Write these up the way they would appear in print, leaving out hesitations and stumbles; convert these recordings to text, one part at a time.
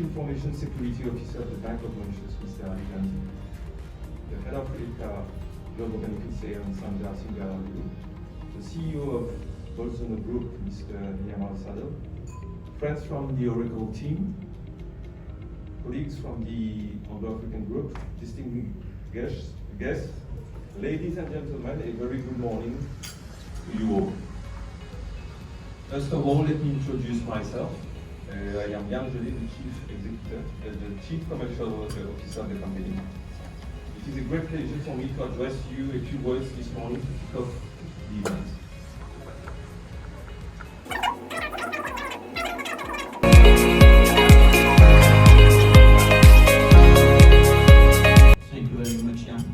Information Security Officer at the Bank of Mauritius, Mr. Ali Gandhi, the Head of Global Benefit Sales, Sandra Singaralu, the CEO of Bolsono Group, Mr. Niamal Sado, friends from the Oracle team, colleagues from the Anglo-African Group, distinguished guests, ladies and gentlemen, a very good morning to you all. First of all, let me introduce myself. I am Yann Joly, the Chief Commercial Officer of the company. It is a great pleasure for me to address you a few words this morning to kick off the event. Thank you very much, Yann.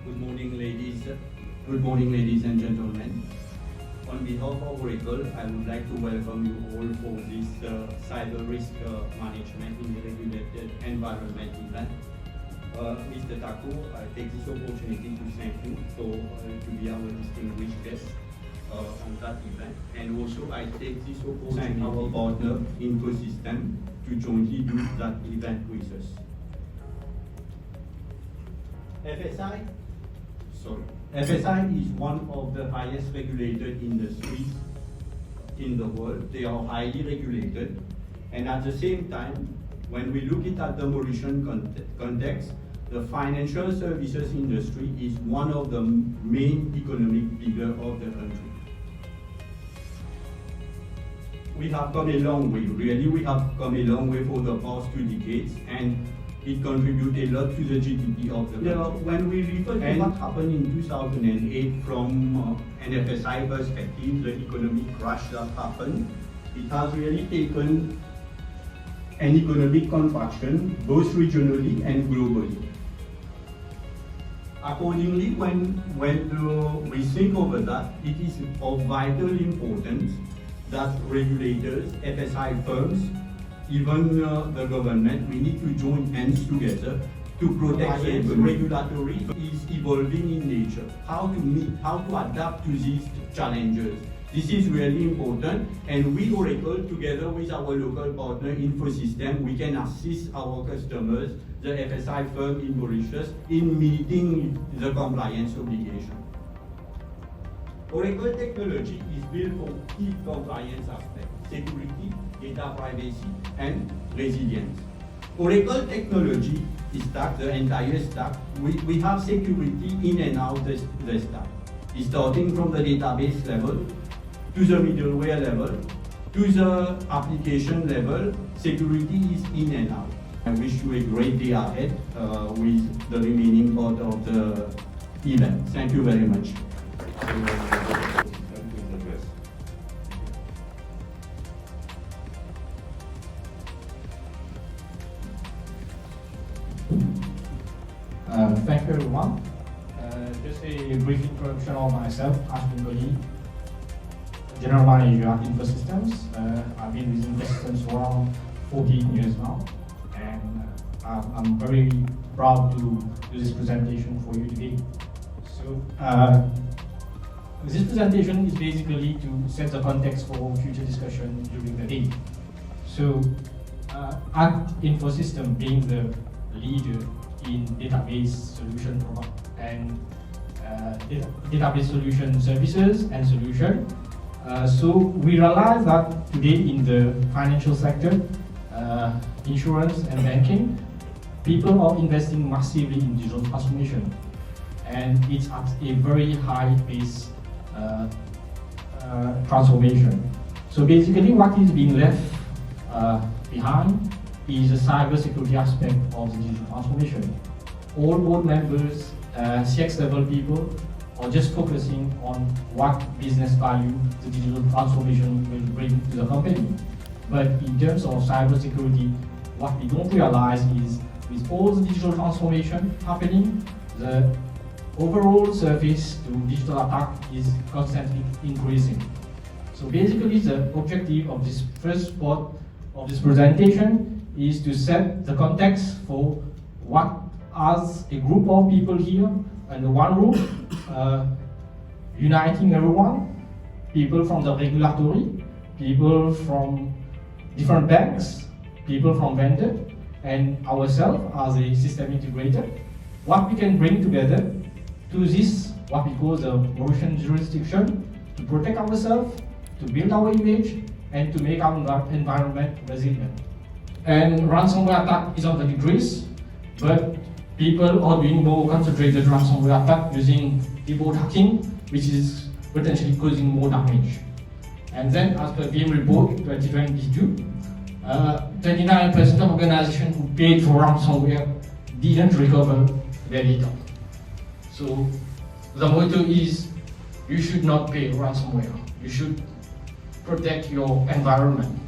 Good morning, ladies and gentlemen. On behalf of Oracle, I would like to welcome you all for this cyber risk management in the regulated environment event. Mr. Tako, I take this opportunity to thank you to be our distinguished guest on that event. And also, I take this opportunity to thank our partner, InfoSystem, to jointly do that event with us. FSI is one of the highest regulated industries in the world. They are highly regulated, and at the same time, when we look at the Mauritian context, the financial services industry is one of the main economic pillars of the country. We have come a long way, really we have come a long way for the past 2 decades, and it contributes a lot to the GDP of the country. When we refer to what happened in 2008 from an FSI perspective, the economic crash that happened, it has really taken an economic contraction both regionally and globally. Accordingly, when we think over that, it is of vital importance that regulators, FSI firms, even the government, we need to join hands together to protect the regulatory is evolving in nature. How to meet, how to adapt to these challenges. This is really important, and we Oracle, together with our local partner InfoSystem, we can assist our customers, the FSI firm in Mauritius, in meeting the compliance obligation. Oracle technology is built for key compliance aspects: security, data privacy, and resilience. Oracle technology is stacked, the entire stack. We have security in and out the stack. It's starting from the database level, to the middleware level, to the application level, security is in and out. I wish you a great day ahead with the remaining part of the event. Thank you very much. Thank you everyone. Just a brief introduction of myself, Ashwin Goli, General Manager at InfoSystems. I've been with InfoSystems for around 14 years now, and I'm very proud to do this presentation for you today. So, this presentation is basically to set the context for future discussion during the day. So, at InfoSystem, being the leader in database solution and database solution services and solution. So we realize that today in the financial sector, insurance and banking, people are investing massively in digital transformation, and it's at a very high pace transformation. So basically what is being left behind is the cybersecurity aspect of the digital transformation. All board members, CX level people are just focusing on what business value the digital transformation will bring to the company. But in terms of cybersecurity, what we don't realize is with all the digital transformation happening, the overall surface to digital attack is constantly increasing. So basically the objective of this first part of this presentation is to set the context for what, as a group of people here under one roof, uniting everyone, people from the regulatory, people from different banks, people from vendor and ourselves as a system integrator, what we can bring together to this, what we call the Mauritian jurisdiction, to protect ourselves, to build our image, and to make our environment resilient. And ransomware attack is on the decrease, but people are doing more concentrated ransomware attack using keyboard hacking, which is potentially causing more damage. And then, as per VM report 2022, 29% of organizations who paid for ransomware didn't recover their data. So the motto is, you should not pay ransomware. You should protect your environment.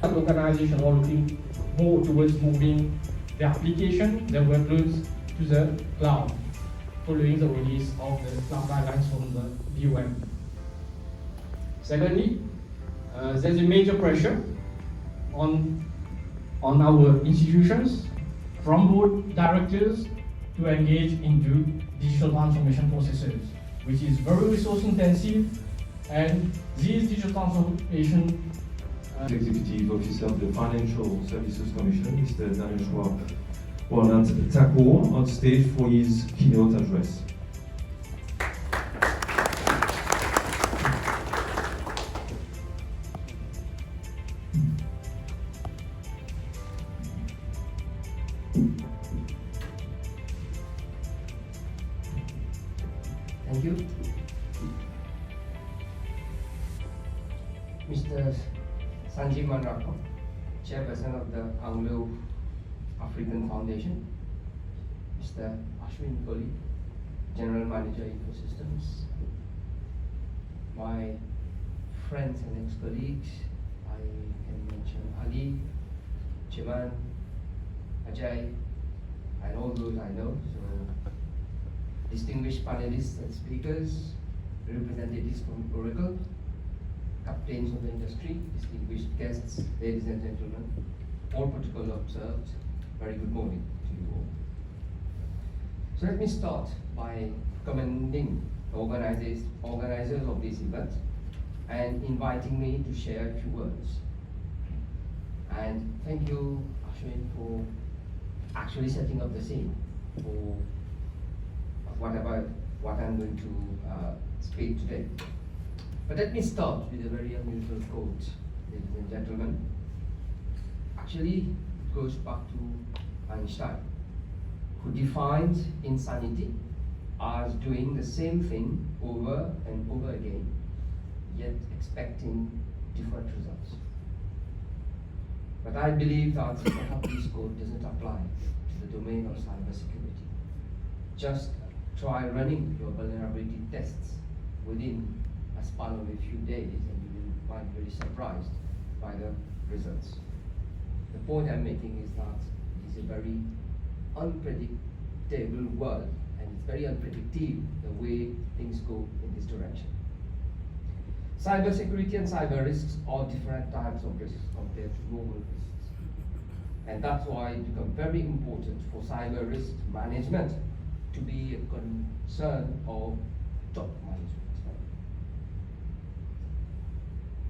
Organizations are looking more towards moving the application, the workloads to the cloud, following the release of the cloud guidelines from the BOM. Secondly, there's a major pressure on our institutions from board directors to engage into digital transformation processes, which is very resource intensive, and these digital transformation Executive Officer of the Financial Services Commission, Mr. Daniel Takor, on stage for his keynote address. Thank you. Mr. Sanjeev Manrako, Chairperson of the Anglo-African Foundation. Mr. Ashwin Kohli, General Manager, InfoSystems. My friends and ex-colleagues, I can mention Ali, Chiman, Ajay, and all those I know. So, distinguished panelists and speakers, representatives from Oracle, captains of the industry, distinguished guests, ladies and gentlemen, all protocol observed, very good morning to you all. So let me start by commending the organizers of this event and inviting me to share a few words. And thank you, Ashwin, for actually setting up the scene for what I'm going to speak today. But let me start with a very unusual quote, ladies and gentlemen. Actually, it goes back to Einstein, who defined insanity as doing the same thing over and over again, yet expecting different results. But I believe that perhaps this quote doesn't apply to the domain of cybersecurity. Just try running your vulnerability tests within a span of a few days and you might be very surprised by the results. The point I'm making is that it is a very unpredictable world, and it's very unpredictable the way things go in this direction. Cybersecurity and cyber risks are different types of risks compared to normal risks. And that's why it becomes very important for cyber risk management to be a concern of top management.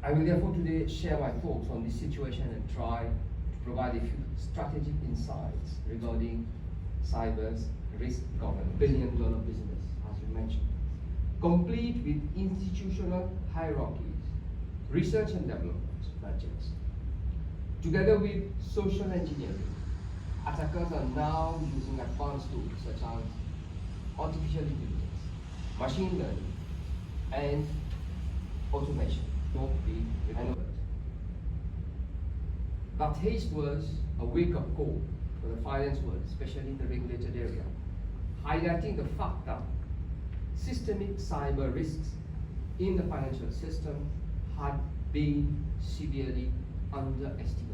I will therefore today share my thoughts on this situation and try to provide a few strategic insights regarding cyber's risk governance, billion-dollar business, as you mentioned, complete with institutional hierarchies, research and development budgets. Together with social engineering, attackers are now using advanced tools such as artificial intelligence, machine learning, and automation. That haste was a wake-up call for the finance world, especially in the regulated area, highlighting the fact that systemic cyber risks in the financial system had been severely underestimated.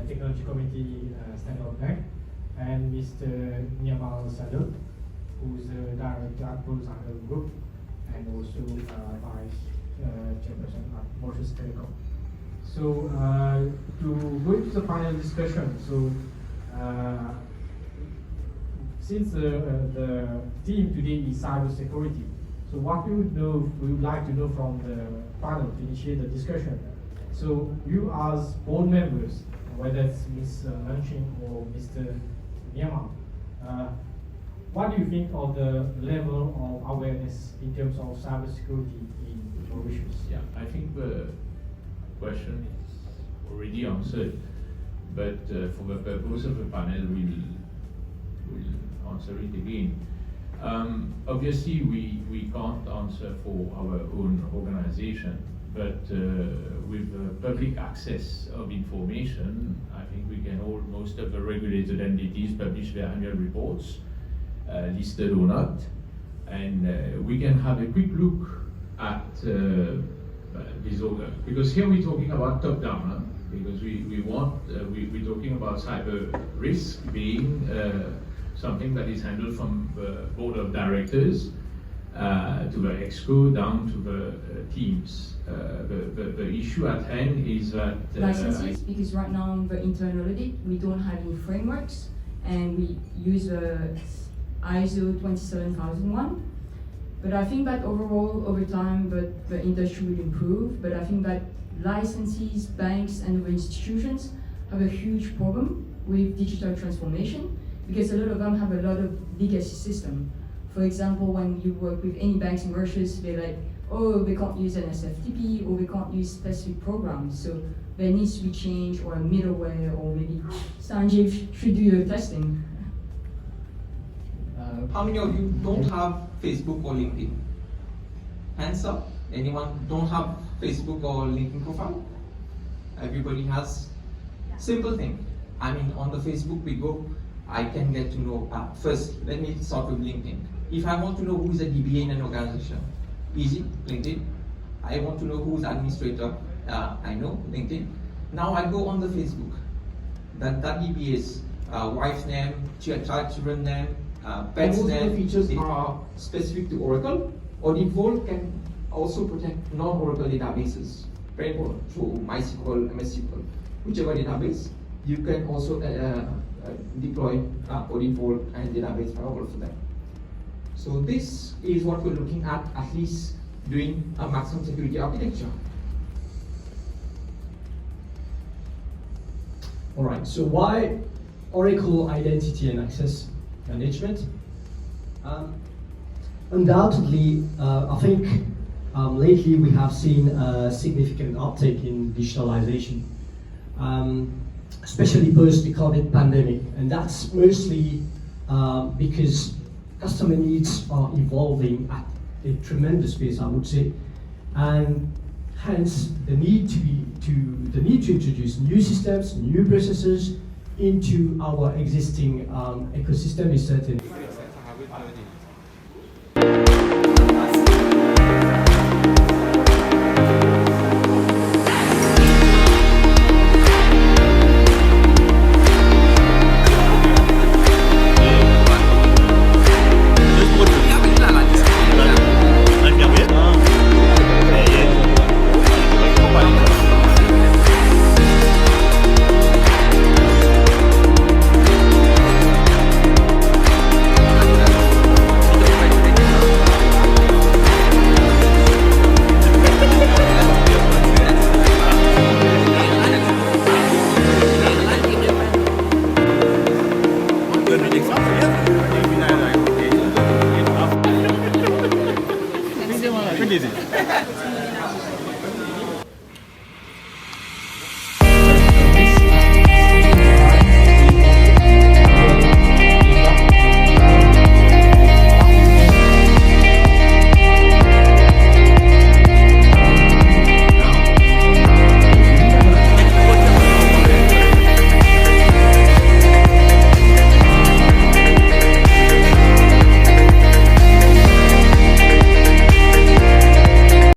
Technology Committee Standard Bank, and Mr. Nirmal Sadot, who's the Director at Bolzano Group and also Vice Chairperson at Mauritius Telecom. So to go into the final discussion, so since the theme today is cybersecurity, so what we would like to know from the panel to initiate the discussion. So you as board members, whether it's Ms. Munching or Mr. Myanmar, what do you think of the level of awareness in terms of cybersecurity in Mauritius? Yeah, I think the question is already answered, but for the purpose of the panel, we'll answer it again. Obviously, we can't answer for our own organization, but with public access of information, I think we can all, most of the regulated entities publish their annual reports, listed or not, and we can have a quick look at this order. Because here we're talking about top-down, because we're talking about cyber risk being something that is handled from the board of directors to the exco down to the teams. The issue at hand is that licenses, because right now in the internal audit we don't have any frameworks, and we use ISO 27001. But I think that overall, over time, the industry will improve. But I think that licensees, banks, and other institutions have a huge problem with digital transformation, because a lot of them have a lot of legacy system. For example, when you work with any banks in Mauritius, they're like, oh, they can't use an SFTP, or they can't use specific programs. So there needs to be change, or a middleware, or maybe Sanjeev should do your testing. How many of you don't have Facebook or LinkedIn? Hands up. Anyone don't have Facebook or LinkedIn profile? Everybody has. Simple thing. I mean, on the Facebook we go, I can get to know, first, let me start with LinkedIn. If I want to know who is a DBA in an organization, easy, LinkedIn. I want to know who is administrator, I know, LinkedIn. Now I go on the Facebook. That DBA's wife's name, children name, pet's most name. of the features are specific to Oracle. Audit Vault can also protect non-Oracle databases. Very important, through MySQL, MSSQL, whichever database. You can also deploy Audit Vault and database firewall for them. So this is what we're looking at least doing a maximum security architecture. All right, so why Oracle Identity and Access Management? Undoubtedly, I think lately we have seen a significant uptake in digitalization, especially post the COVID pandemic, and that's mostly because customer needs are evolving at a tremendous pace, I would say, and hence the need to introduce new systems, new processes into our existing ecosystem is certainly. Quindi sì.